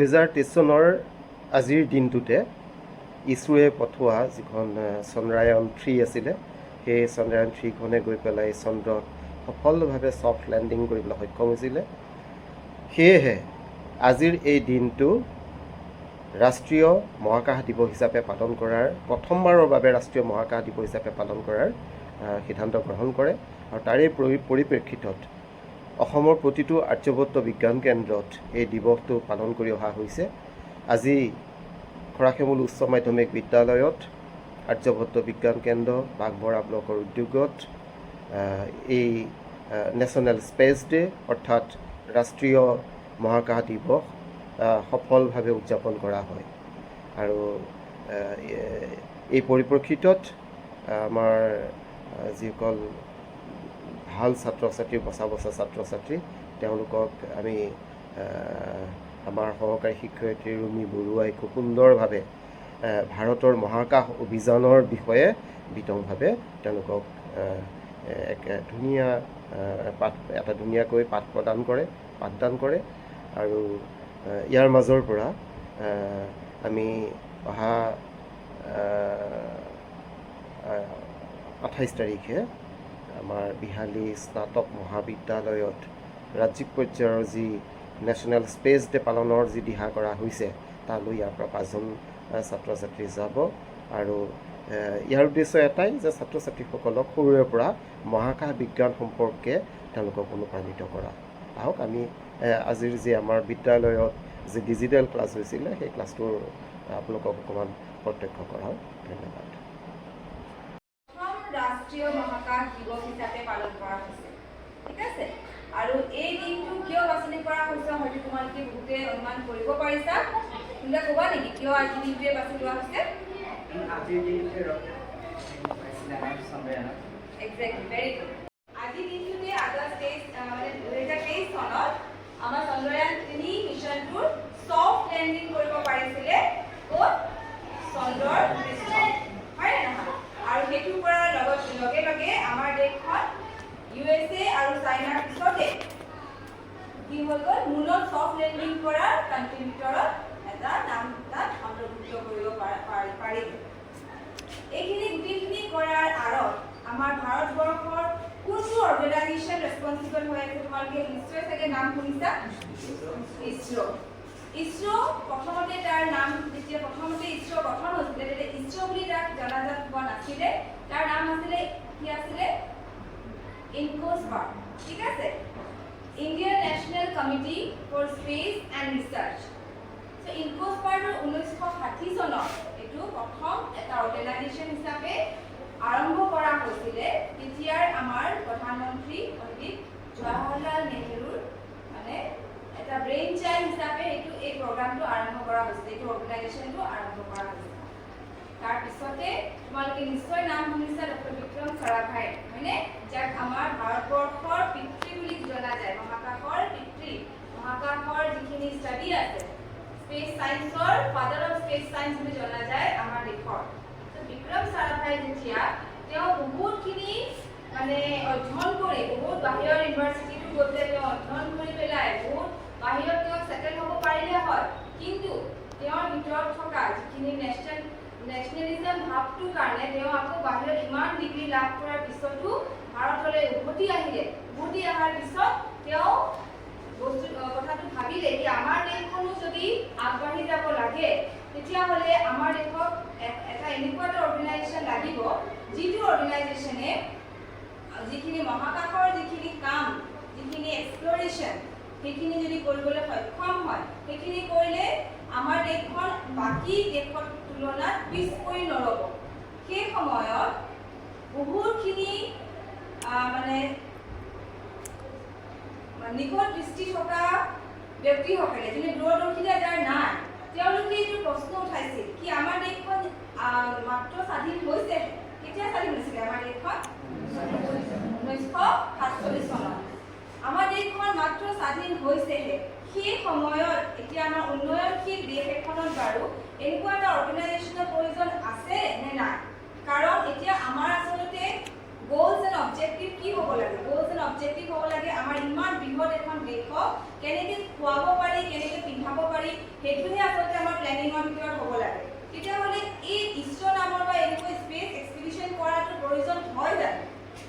2023 চনৰ আজিৰ দিনটোতে ইছৰোৱে পঠোৱা যিখন চন্দ্ৰায়ন 3 আছিলে সেই চন্দ্ৰায়ন 3খনে গৈ পেলাই চন্দ্ৰত সফলভাৱে ছফ্ট লেণ্ডিং কৰিবলৈ সক্ষম হৈছিলে। সেয়েহে আজিৰ এই দিনটো ৰাষ্ট্ৰীয় মহাকাশ দিৱস হিচাপে পালন কৰাৰ প্ৰথমবাৰৰ বাবে ৰাষ্ট্ৰীয় মহাকাশ দিৱস হিচাপে পালন কৰাৰ সিদ্ধান্ত গ্ৰহণ কৰে আৰু তাৰে পৰিপ্ৰেক্ষিতত অসমৰ প্ৰতিটো আৰ্যভট্ট বিজ্ঞান কেন্দ্ৰত এই দিৱসটো পালন কৰি অহা হৈছে। আজি খৰাখেমুল উচ্চ মাধ্যমিক বিদ্যালয়ত আৰ্যভট্ট বিজ্ঞান কেন্দ্ৰ বাঘমৰা ব্লকৰ উদ্যোগত এই নেশ্যনেল স্পেচ ডে অৰ্থাৎ ৰাষ্ট্ৰীয় মহাকাশ দিৱস সফলভাৱে উদযাপন কৰা হয়। আৰু এই পৰিপ্ৰেক্ষিতত আমাৰ যিসকল ভাল ছাত্ৰ ছাত্ৰী বচা ছাত্ৰ ছাত্ৰী তেওঁলোকক আমি আমাৰ সহকাৰী শিক্ষয়িত্ৰী ৰুমি বৰুৱাই খুব সুন্দৰভাৱে ভাৰতৰ মহাকাশ অভিযানৰ বিষয়ে বিতংভাৱে তেওঁলোকক এটা ধুনীয়াকৈ পাঠদান কৰে আৰু ইয়াৰ মাজৰ পৰা আমি অহা 28 তাৰিখে আমাৰ বিহালী স্নাতক মহাবিদ্যালয়ত ৰাজ্যিক পৰ্যায়ৰ যি নেশ্যনেল স্পেচ ডে পালনৰ যি দিহা কৰা হৈছে তালৈ ইয়াৰ পৰা 5জন ছাত্ৰ ছাত্ৰী যাব আৰু ইয়াৰ উদ্দেশ্য এটাই যে ছাত্ৰ ছাত্ৰীসকলক সৰুৰে পৰা মহাকাশ বিজ্ঞান সম্পৰ্কে তেওঁলোকক অনুপ্ৰাণিত কৰা। আহক আমি আজিৰ যি আমাৰ বিদ্যালয়ত যি ডিজিটেল ক্লাছ হৈছিলে সেই ক্লাছটোৰ আপোনালোকক অকণমান প্ৰত্যক্ষ কৰা হয়। ধন্যবাদ। ৰাষ্ট্ৰীয় মহাকাশ দিৱস হিচাপে পালন কৰা হৈছে, ঠিক আছে। আৰু এই দিনটো কিয় বাছনি কৰা হৈছে হয়তো তোমালোকে বহুতে অনুমান কৰিব পাৰিছা। তুমি ক'বা নেকি কিয় আজি দিনটোৱে বাছি লোৱা হৈছে? আজিৰ দিনটোৱে এক্সেক্টলি, ভেৰি গুড। আজি দিনটোতে আগষ্ট 2023 চনত আমাৰ চন্দ্ৰয়ান 3 মিছনটোৰ ছফ্ট লেণ্ডিং কৰিব পাৰিছিলে ক'ত? চন্দ্ৰৰ পৃষ্ঠত, হয় নে নহয়? আৰু সেইটো কৰাৰ লগে লগে আমাৰ দেশখন USA আৰু চাইনাৰ পিছতে কি হৈ গ'ল, মুনত ছফ্ট লেণ্ডিং কৰা কাণ্ট্ৰিৰ ভিতৰত এটা নাম তাত অন্তৰ্ভুক্ত কৰিব পাৰিব। এইখিনি গোটেইখিনি কৰাৰ আঁৰত আমাৰ ভাৰতবৰ্ষৰ কোনটো অৰ্গেনাইজেশ্যন ৰেছপনচিবল হৈ আছে? তোমালোকে নিশ্চয় চাগে নাম শুনিছা, ইছৰো। ইছৰো প্ৰথমতে তাৰ নাম যেতিয়া প্ৰথমতে ইছৰো গঠন হৈছিলে তেতিয়া ইছৰো বুলি তাক জনাজাত হোৱা নাছিলে। তাৰ নাম আছিলে কি আছিলে? ইনকোস্পাৰ্ট, ঠিক আছে, Indian national committee for space and research. So' ইনকোস্পাৰ্টৰ 1960 চনত এইটো প্ৰথম এটা অৰ্গেনাইজেশ্যন হিচাপে আৰম্ভ কৰা হৈছিলে। তেতিয়াৰ আমাৰ প্ৰধানমন্ত্ৰী পণ্ডিত জৱাহৰলাল নেহৰুৰ মানে এটা ব্ৰেইন চাইল্ড হিচাপে এই প্ৰগ্ৰামটো আৰম্ভ কৰা হৈছিলে, এইটো অৰ্গেনাইজেশ্যনটো আৰম্ভ কৰা হৈছিলে। তাৰপিছতে তোমালোকে নিশ্চয় নাম শুনিছা ডক্টৰ বিক্ৰম চাৰাভাই, হয়নে? যাক আমাৰ ভাৰতবৰ্ষৰ পিতৃ বুলি জনা যায়, মহাকাশৰ পিতৃ, মহাকাশৰ যিখিনি ষ্টাডি আছে, স্পেচ চায়েন্সৰ ফাদাৰ অফ স্পেচ চায়েন্স বুলি জনা যায় আমাৰ দেশৰ। বিক্ৰম চাৰাভাই যেতিয়া তেওঁ বহুতখিনি মানে অধ্যয়ন কৰি বহুত বাহিৰৰ ইউনিভাৰ্চিটিটো গৈ পেলাই তেওঁ অধ্যয়ন কৰি পেলাই বহুত বাহিৰত তেওঁ ছেটেল হ'ব পাৰিলে হয়, কিন্তু তেওঁৰ ভিতৰত থকা যিখিনি নেশ্যনেলিজম ভাৱটোৰ কাৰণে তেওঁ আকৌ বাহিৰত ইমান ডিগ্ৰী লাভ কৰাৰ পিছতো ভাৰতলৈ উভতি আহিলে। উভতি অহাৰ পিছত তেওঁ কথাটো ভাবিলে কি আমাৰ দেশখনো যদি আগবাঢ়ি যাব লাগে তেতিয়াহ'লে আমাৰ দেশত এটা এনেকুৱা এটা অৰ্গেনাইজেশ্যন লাগিব যিটো অৰ্গেনাইজেশ্যনে যিখিনি মহাকাশৰ যিখিনি কাম, যিখিনি এক্সপ্ল'ৰেশ্যন সেইখিনি যদি কৰিবলৈ সক্ষম হয়, সেইখিনি কৰিলে আমাৰ দেশখন বাকী দেশৰ তুলনাত পিছ পৰি নৰ'ব। সেই সময়ত বহুতখিনি মানে নিকট দৃষ্টি থকা ব্যক্তিসকলে যোনে দূৰদৰ্শিতা যাৰ নাই, তেওঁলোকে এইটো প্ৰশ্ন উঠাইছিল কি আমাৰ দেশখন মাত্ৰ স্বাধীন হৈছে, কেতিয়া স্বাধীন হৈছিলে আমাৰ দেশখন? 1947 চনত। আমাৰ দেশখন মাত্ৰ স্বাধীন হৈছেহে। সেই সময়ত এতিয়া আমাৰ উন্নয়নশীল দেশ এখনত বাৰু এনেকুৱা এটা অৰ্গেনাইজেশ্যনৰ প্ৰয়োজন আছে নে নাই? কাৰণ এতিয়া আমাৰ আচলতে গোলছ এণ্ড অবজেক্টিভ কি হ'ব লাগে গোলছ এণ্ড অবজেক্টিভ হ'ব লাগে আমাৰ ইমান বৃহৎ এখন দেশক কেনেকৈ খুৱাব পাৰি কেনেকৈ পিন্ধাব পাৰি সেইটোহে আচলতে আমাৰ প্লেনিঙৰ ভিতৰত হ'ব লাগে তেতিয়াহ'লে এই ইছৰ নামৰ বা এনেকুৱা স্পেচ এক্সপিডিশ্যন কৰাটো প্ৰয়োজন হয় জানো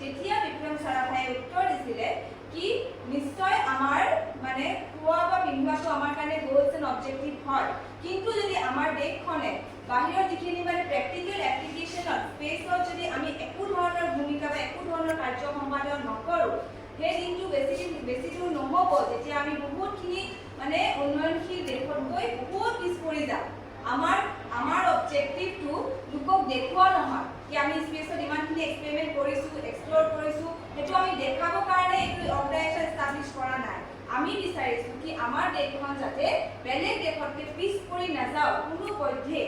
তেতিয়া বিক্ৰম চাৰাভায়ে উত্তৰ দিছিলে কি নিশ্চয় আমাৰ মানে খোৱা বা পিন্ধোৱাটো আমাৰ কাৰণে গোলছ এণ্ড অবজেক্টিভ হয় কিন্তু যদি আমাৰ দেশখনে বাহিৰৰ যিখিনি মানে প্ৰেক্টিকেল এপ্লিকেশ্যনত স্পেচত যদি আমি একো ধৰণৰ ভূমিকা বা একো ধৰণৰ কাৰ্য সম্পাদন নকৰোঁ সেই দিনটো বেছি দূৰ নহ'ব যেতিয়া আমি বহুতখিনি মানে উন্নয়নশীল দেশত গৈ বহুত পিছ পৰি যাম আমাৰ অবজেক্টিভটো লোকক দেখুওৱা নহয় কি আমি স্পেচত ইমানখিনি এক্সপেৰিমেণ্ট কৰিছোঁ এক্সপ্ল'ৰ কৰিছোঁ সেইটো আমি দেখাবৰ কাৰণে এইটো অৰ্গেনাইজেশ্যন এষ্টাব্লিছ কৰা নাই আমি বিচাৰিছোঁ কি আমাৰ দেশখন যাতে বেলেগ দেশতকৈ পিছ পৰি নাযাওক কোনো পধ্যে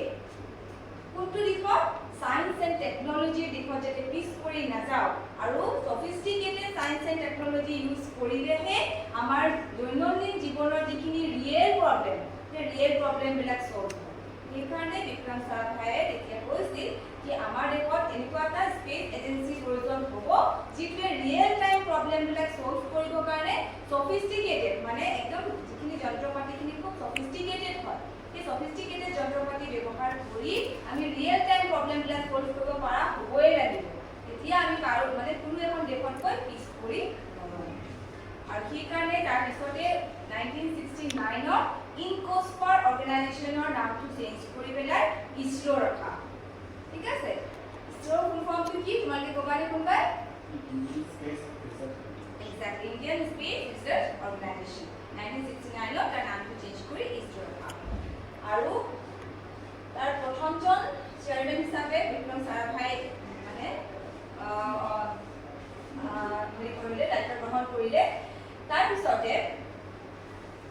কোনটো দিশত সায়েন্স এণ্ড টেকনলজিৰ দিশত যাতে পিছ পৰি নাযাওক আৰু সফিষ্টিকেটেড সায়েন্স এণ্ড টেকনলজি ইউজ কৰিলেহে আমাৰ দৈনন্দিন জীৱনৰ যিখিনি ৰিয়েল প্ৰব্লেম সেই ৰিয়েল প্ৰব্লেমবিলাক ছল্ভ হয় সেইকাৰণে বিক্ৰম চাৰাভায়ে তেতিয়া কৈছিল কি আমাৰ দেশত এনেকুৱা এটা স্পেচ এজেঞ্চিৰ প্ৰয়োজন হ'ব যিটোৱে ৰিয়েল টাইম প্ৰব্লেমবিলাক ছল্ভ কৰিবৰ কাৰণে সফিষ্টিকেটেড মানে একদম যিখিনি যন্ত্ৰ পাতিখিনি খুব সফিষ্টিকেটেড হয় সেই সফিষ্টিকেটেড যন্ত্ৰ পাতি ব্যৱহাৰ কৰি আমি ৰিয়েল টাইম প্ৰব্লেমবিলাক ছল্ভ কৰিব পৰা হ'বই লাগিব তেতিয়া আমি কাৰো মানে কোনো এখন দেশতকৈ পিছ পৰি নৰওঁ আৰু সেইকাৰণে তাৰপিছতে 1969 ইনকস্পাৰ অৰ্গেনাইজেশ্যনৰ নামটো চেঞ্জ কৰি পেলাই ইছৰ' ৰখা ঠিক আছে ইছৰ' ফুল ফৰ্মটো কি তোমালোকে ক'বানে কোনোবাই exactly Indian space research organisation 1969 তাৰ নামটো চেঞ্জ কৰি ইছৰ' ৰখা আৰু তাৰ প্ৰথমজন চেয়াৰমেন হিচাপে বিক্ৰম চাৰাভাই মানে কৰিলে দায়িত্ব গ্ৰহণ কৰিলে তাৰপিছতে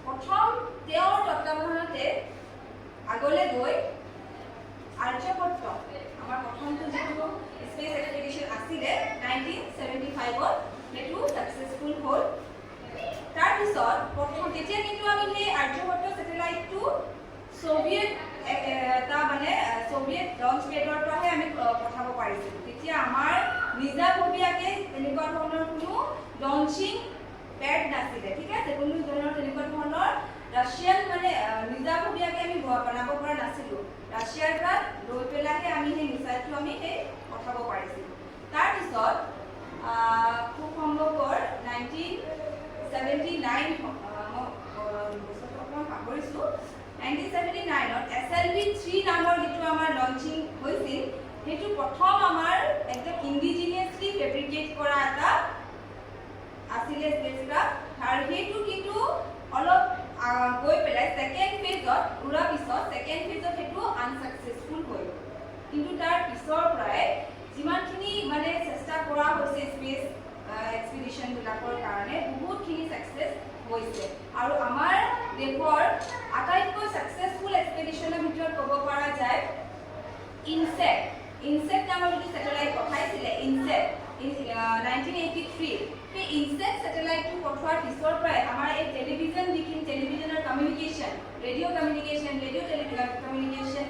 প্ৰথম তেওঁৰ তত্ত্বাৱধানতে আগলৈ গৈ আৰ্যভট্ট আমাৰ প্ৰথমটো যিটো স্পেচ এক্সপিডিশ্যন আছিলে 1975ত সেইটো ছাকচেছফুল হ'ল তাৰপিছত প্ৰথম তেতিয়া কিন্তু আমি সেই আৰ্যভট্ট ছেটেলাইটটো ছ'ভিয়েট এটা মানে ছ'ভিয়েট লঞ্চ পেডৰ পৰাহে আমি পঠাব পাৰিছিলোঁ তেতিয়া আমাৰ নিজাববীয়াকৈ তেনেকুৱা ধৰণৰ কোনো লঞ্চিং পেড নাছিলে ঠিক আছে কোনো ধৰণৰ তেনেকুৱা ধৰণৰ ৰাছিয়ান মানে নিজাববীয়াকৈ আমি বনাব পৰা নাছিলোঁ ৰাছিয়াৰ পৰা লৈ পেলাইহে আমি সেই মিছাইলটো আমি সেই পঠাব পাৰিছিলোঁ তাৰপিছত খুব সম্ভৱৰ 1979 বছৰটো অকণমান পাহৰিছোঁ 1979ত SLV-3 নামৰ যিটো আমাৰ লঞ্চিং হৈছিল সেইটো প্ৰথম আমাৰ একদম ইণ্ডিজিনিয়াছলি ফেব্ৰিকেট কৰা এটা আছিলে স্পেচক্ৰাফ্ট আৰু সেইটো কিন্তু অলপ গৈ পেলাই ছেকেণ্ড ফেজত উৰাৰ পিছত ছেকেণ্ড ফেজত সেইটো আনচাকচেছফুল হৈ গ'ল কিন্তু তাৰ পিছৰ পৰাই যিমানখিনি মানে চেষ্টা কৰা হৈছে স্পেচ এক্সপিডিশ্যনবিলাকৰ কাৰণে বহুতখিনি ছাকচেছ হৈছে আৰু আমাৰ দেশৰ আটাইতকৈ ছাকচেছফুল এক্সপিডিশ্যনৰ ভিতৰত ক'ব পৰা যায় ইনছেট নামৰ যিটো ছেটেলাইট পঠাইছিলে ইনছেট 1983 সেই ইনছেট ছেটেলাইটটো পঠোৱাৰ পিছৰ পৰাই আমাৰ এই টেলিভিজন যিখিনি টেলিভিজনৰ কমিউনিকেশ্যন ৰেডিঅ' কমিউনিকেশ্যন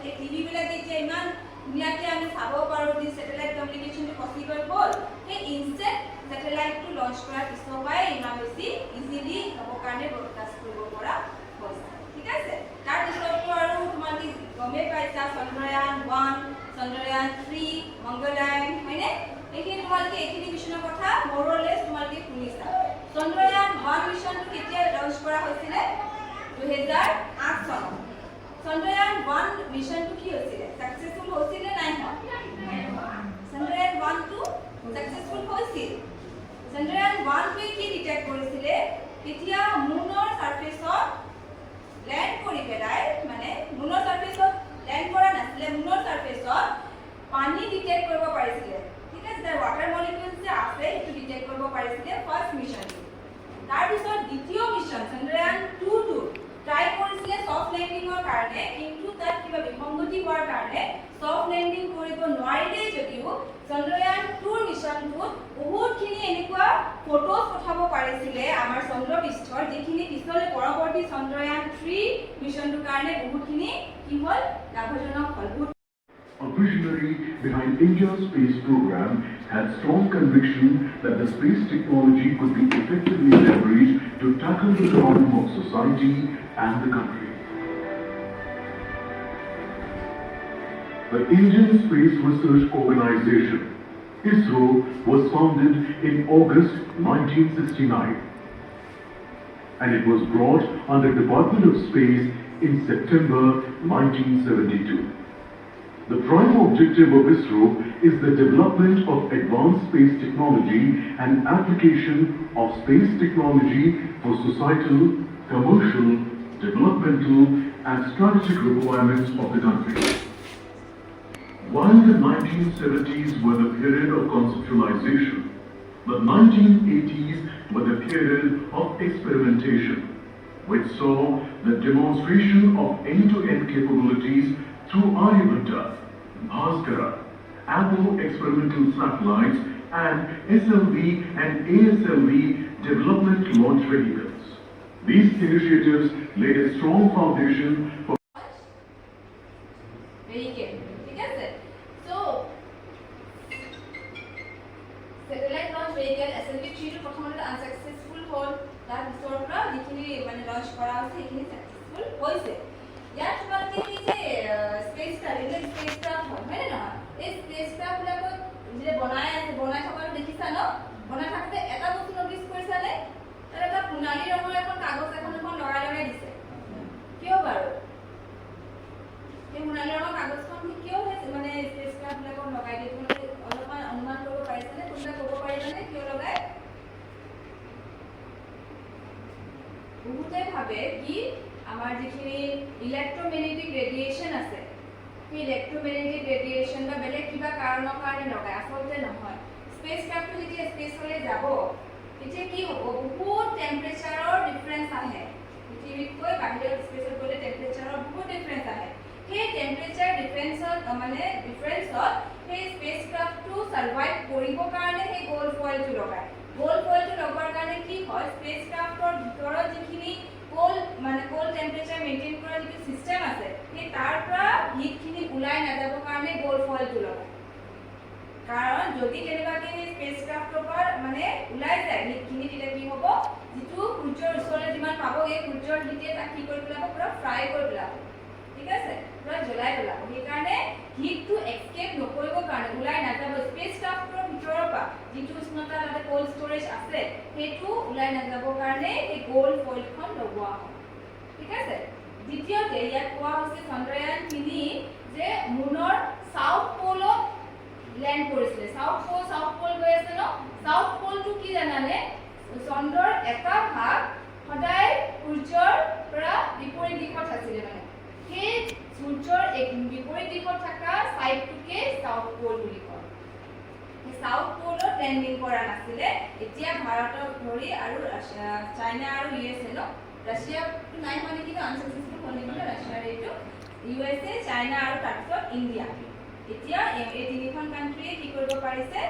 এই টিভিবিলাক যেতিয়া ইমান ধুনীয়াকৈ আমি চাব পাৰোঁ যে ছেটেলাইট কমিউনিকেশ্যনটো পচিবল হ'ল সেই ইনছেট ছেটেলাইটটো লঞ্চ কৰাৰ পিছৰ পৰাই ইমান বেছি ইজিলি হ'বৰ কাৰণে ব্ৰডকাষ্ট কৰিব পৰা হৈছে ঠিক আছে তাৰপিছততো আৰু তোমালোকে গমেই পাইছা চন্দ্ৰয়ান 1 চন্দ্ৰয়ান 3 মংগলয়ান হয়নে এইখিনি তোমালোকে এইখিনি মিছনৰ কথা মৰলেছ তোমালোকে শুনিছা চন্দ্ৰয়ান 1 মিছনটো কেতিয়া লঞ্চ কৰা হৈছিলে 2008 চনত চন্দ্ৰয়ান 1 মিছনটো কি হৈছিলে ছাকচেছফুল হৈছিলে নাই হোৱা চন্দ্ৰয়ান 1 টো ছাকচেছফুল হৈছিল চন্দ্ৰয়ান 1 টোৱে কি ডিটেক্ট কৰিছিলে তেতিয়া মুনৰ ছাৰফেচত লেণ্ড কৰি পেলাই মানে মুনৰ ছাৰফেচত লেণ্ড কৰা নাছিলে মুনৰ ছাৰফেচত পানী ডিটেক্ট কৰিব পাৰিছিলে ঠিক আছে তাৰ ৱাটাৰ মলিকিউলছ যে আছে সেইটো ডিটেক্ট কৰিব পাৰিছিলে ফাৰ্ষ্ট মিছনটো তাৰপিছত দ্বিতীয় মিছন চন্দ্ৰয়ান 2 টো ট্ৰাই কৰিছিলে ছফ্ট লেণ্ডিঙৰ কাৰণে কিন্তু তাত কিবা বিসংগতি হোৱাৰ কাৰণে ছফ্ট লেণ্ডিং কৰিব নোৱাৰিলে যদিও চন্দ্ৰয়ান 2 মিছনটোত বহুতখিনি এনেকুৱা ফটোজ পঠাব পাৰিছিলে আমাৰ চন্দ্ৰপৃষ্ঠৰ যিখিনি পিছলৈ পৰৱৰ্তী চন্দ্ৰয়ান 3 মিছনটোৰ কাৰণে বহুতখিনি কি হ'ল লাভজনক হ'ল A visionary behind India's space program had strong conviction that the space technology could be effectively leveraged to tackle the problem of society and the country. The Indian Space Research Organization, ISRO, was founded in August 1969, and it was brought under Department of Space in September 1972. The prime objective of ISRO is the development of advanced space technology and application of space technology for societal, commercial, developmental and strategic requirements of the country. While the 1970s were the period of conceptualization, the 1980s were the period of experimentation, which saw the demonstration of end-to-end capabilities through Aryabhatta, Bhaskara, Apollo experimental satellites, and SLV and ASLV development launch vehicles. These initiatives laid a strong foundation for vehicle. ঠিক আছে? So, satellite launch vehicle SLV-3 টো প্ৰথমতে unsuccessful হ'ল, তাৰ পিছৰ পৰা যিখিনি মানে লঞ্চ কৰা হৈছে সেইখিনি successful হৈছে। ইয়াত তোমালোকে এই যে স্পেচক্ৰাফ্ট হয় নে নহয়, এই স্পেচক্ৰাফ্টবিলাকত যে বনাই থকাটো দেখিছা ন? বনাই থাকোঁতে এটা বস্তু নটিচ কৰিছানে? তাত এটা সোণালী ৰঙৰ এখন কাগজ এখন লগাই দিছে। কিয় বাৰু? এই সোণালী ৰঙৰ কাগজখন কিয় মানে স্পেচক্ৰাফ্টবিলাকত লগাই দিয়ে? তোমালোকে অলপমান অনুমান কৰিব পাৰিছানে? কোনোবাই ক'ব পাৰিবানে কিয় লগায়? বহুতে ভাবে কি আমাৰ যিখিনি ইলেক্ট্ৰমেগনেটিক ৰেডিয়েশ্যন আছে, সেই ইলেক্ট্ৰমেগনেটিক ৰেডিয়েশ্যন বা বেলেগ কিবা কাৰণৰ কাৰণে লগায়। আচলতে নহয়। স্পেচক্ৰাফ্টটো যেতিয়া স্পেচলৈ যাব তেতিয়া কি হ'ব? বহুত টেম্পাৰেচাৰৰ ডিফাৰেঞ্চ আহে। পৃথিৱীতকৈ বাহিৰৰ স্পেচত গ'লে টেম্পাৰেচাৰৰ বহুত ডিফাৰেঞ্চ আহে। সেই টেম্পাৰেচাৰ ডিফাৰেঞ্চত সেই স্পেচক্ৰাফ্টটো ছাৰ্ভাইভ কৰিবৰ কাৰণে সেই গোল্ড ফয়েলটো লগায়। গোল্ড ফয়েলটো লগোৱাৰ কাৰণে কি হয়? স্পেচক্ৰাফ্টৰ ভিতৰত যিখিনি কোল্ড টেম্পাৰেচাৰ মেইনটেইন কৰা যিটো চিষ্টেম আছে, সেই তাৰ পৰা হিটখিনি ওলাই নাযাবৰ কাৰণে গোল্ড ফয়েলটো লগায়। কাৰণ যদি কেনেবাকৈ সেই স্পেচক্ৰাফ্টৰ পৰা মানে ওলাই যায় হিটখিনি, তেতিয়া কি হ'ব? যিটো সূৰ্যৰ ওচৰলৈ যিমান পাবগৈ, সূৰ্যৰ হিটে তাক কি কৰি পেলাব? পুৰা ফ্ৰাই কৰি পেলাব। ঠিক আছে? পুৰা জ্বলাই পেলাব। সেইকাৰণে হিটটো এক্সকেপ নকৰিবৰ কাৰণে, ওলাই নাযাব, স্পেচক্ৰাফ্টৰ ভিতৰৰ পৰা যিটো উষ্ণতা তাতে কোল্ড ষ্ট'ৰেজ আছে সেইটো ওলাই নাযাবৰ কাৰণে এই গোল্ড ফয়েলখন লগোৱা হয়। ঠিক আছে? দ্বিতীয়তে ইয়াত কোৱা হৈছে চন্দ্ৰয়ান 3 যে মুনৰ সাউথ প'লত ল্যান্ড কৰিছিলে। সাউথ প'ল গৈ আছে ন? সাউথ প'লটো কি জানানে? চন্দ্ৰৰ এটা ভাগ সদায় সূৰ্যৰ পৰা বিপৰীত দিশত আছিলে। মানে সেই সূৰ্যৰ বিপৰীত দিশত থকা সাইডটোকে সাউথ প'ল বুলি কয়। সেই সাউথ প'লত লেণ্ডিং কৰা নাছিলে। এতিয়া ভাৰতক ধৰি আৰু চাইনা আৰু USA ন? ৰাছিয়াটো নাই মানে কি আনচাকচেছফুল হ'ল নেকি? ৰাছিয়াৰ এইটো USA, চাইনা আৰু তাৰপিছত ইণ্ডিয়া। এতিয়া এই তিনিখন কাণ্ট্ৰিয়ে কি কৰিব পাৰিছে?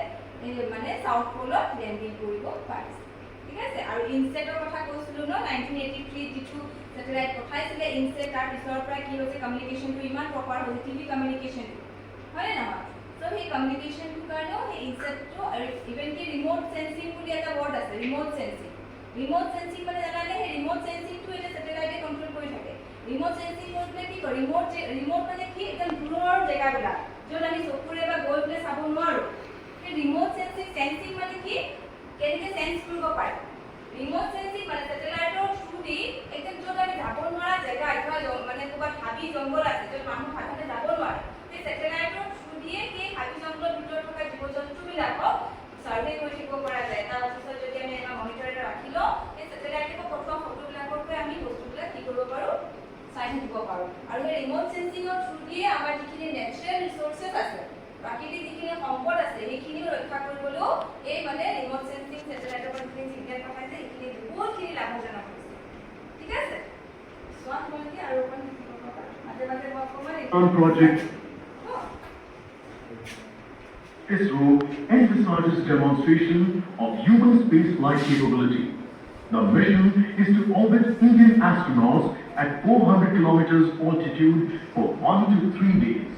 মানে সাউথ প'লত লেণ্ডিং কৰিব পাৰিছে। ঠিক আছে? আৰু ইনছেটৰ কথা কৈছিলোঁ ন? 1983 যিটো ছেটেলাইট পঠাইছিলে ইনছেট, তাৰ পিছৰ পৰা কি হৈছে? কমিউনিকেশ্যনটো ইমান প্ৰপাৰ হৈছে, টিভি কমিউনিকেশ্যনটো, হয়নে নহয়? চ' সেই কমিউনিকেশ্যনটোৰ কাৰণেও সেই ইনছেটটো, আৰু ইভেন কি ৰিম'ট চেন্সিং বুলি এটা ৱৰ্ড আছে, ৰিম'ট চেন্সিং। ৰিম'ট চেন্সিং মানে জানানে? সেই ৰিম'ট চেন্সিংটো এতিয়া ছেটেলাইটে কণ্ট্ৰল কৰি থাকে। ৰিম'ট চেন্সিং কৰি পেলাই কি কৰে? ৰিম'ট মানে কি? একদম দূৰৰ জেগাবিলাক য'ত আমি চকুৰে বা গৈ পেলাই চাব নোৱাৰোঁ। সেই ৰিম'ট চেন্সিং মানে কি? কেনেকৈ চেন্স কৰিব পাৰে? ৰিম'ট চেন্সিং মানে ছেটেলাইটৰ থ্ৰুদি একদম য'ত আমি যাব নোৱাৰা জেগা, মানে ক'ৰবাত হাবি জংঘল আছে য'ত মানুহ সাধাৰণতে যাব নোৱাৰে, সেই ছেটেলাইটৰ থ্ৰুদিয়ে সেই হাবি জংঘলৰ ভিতৰত থকা জীৱ জন্তুবিলাকক ছাৰ্ভে কৰি থাকিব পৰা যায়। তাৰপিছত যদি আমি এটা মনিটৰ এটা ৰাখি লওঁ, সেই ছেটেলাইটৰ প্ৰথম ফটোবিলাকৰ পৰা আমি বস্তুবিলাক কি কৰিব পাৰোঁ? চাই থাকিব পাৰোঁ। আৰু সেই ৰিম'ট চেন্সিঙৰ থ্ৰুদিয়ে আমাৰ যিখিনি নেচাৰেল ৰিচোৰ্চেছ আছে, প্ৰাকৃতিক যিখিনি সম্পদ আছে, সেইখিনিও ৰক্ষা কৰিবলৈও এই মানে ৰিম'ট চেন্সিং ছেটেলাইটৰ পৰা যিখিনি ছিগনেল পঠাইছে সেইখিনি বহুতখিনি লাভজনক হৈছে। ঠিক আছে? চোৱা তোমালোকে আৰু অকণ শিকিব পাৰা। মাজে মাজে মই অকণমান project ISRO emphasizes demonstration of human space flight capability. The mission is to orbit Indian astronauts at 400 kilometers altitude for 1 to 3 days.